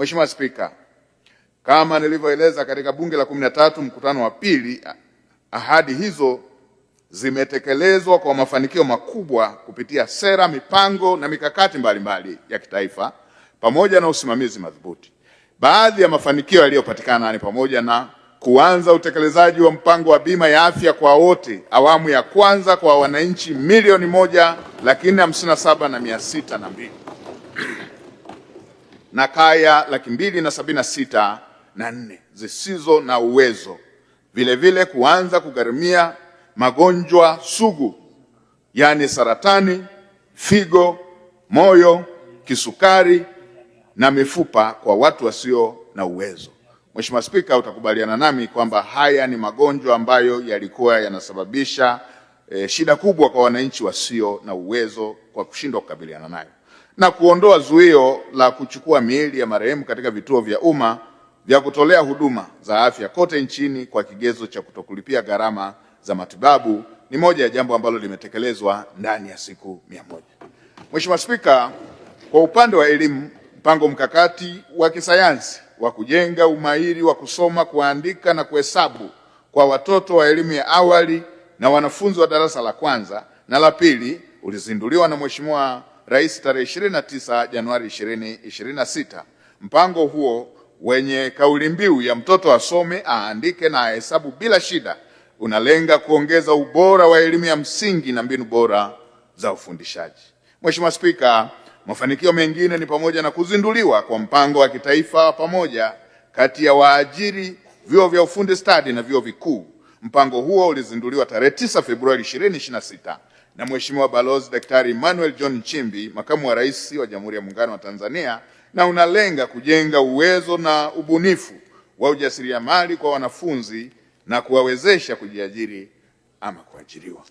Mheshimiwa Spika, kama nilivyoeleza katika bunge la 13 mkutano wa pili, ahadi hizo zimetekelezwa kwa mafanikio makubwa kupitia sera, mipango na mikakati mbalimbali ya kitaifa pamoja na usimamizi madhubuti. Baadhi ya mafanikio yaliyopatikana ni pamoja na kuanza utekelezaji wa mpango wa bima ya afya kwa wote awamu ya kwanza kwa wananchi milioni 1,457,602 na kaya 276,004 zisizo na uwezo. Vile kuanza kugharimia magonjwa sugu yani saratani, figo, moyo, kisukari na mifupa kwa watu wasio na uwezo. Mheshimiwa Spika, utakubaliana nami kwamba haya ni magonjwa ambayo yalikuwa yanasababisha shida kubwa kwa wananchi wasio na uwezo kwa kushindwa kukabiliana nayo, na kuondoa zuio la kuchukua miili ya marehemu katika vituo vya umma vya kutolea huduma za afya kote nchini kwa kigezo cha kutokulipia gharama za matibabu ni moja ya jambo ambalo limetekelezwa ndani ya siku 100. Mheshimiwa Spika, kwa upande wa elimu, mpango mkakati wa kisayansi wa kujenga umahiri wa kusoma, kuandika na kuhesabu kwa watoto wa elimu ya awali na wanafunzi wa darasa la kwanza na la pili ulizinduliwa na Mheshimiwa Rais tarehe 29 Januari 2026. Mpango huo wenye kauli mbiu ya mtoto asome, aandike na ahesabu bila shida unalenga kuongeza ubora wa elimu ya msingi na mbinu bora za ufundishaji. Mheshimiwa Spika, mafanikio mengine ni pamoja na kuzinduliwa kwa mpango wa kitaifa pamoja kati ya waajiri, vyuo vya ufundi stadi na vyuo vikuu. Mpango huo ulizinduliwa tarehe 9 Februari 2026 na Mheshimiwa Balozi Daktari Emmanuel John Nchimbi, Makamu wa Rais wa Jamhuri ya Muungano wa Tanzania, na unalenga kujenga uwezo na ubunifu wa ujasiriamali kwa wanafunzi na kuwawezesha kujiajiri ama kuajiriwa.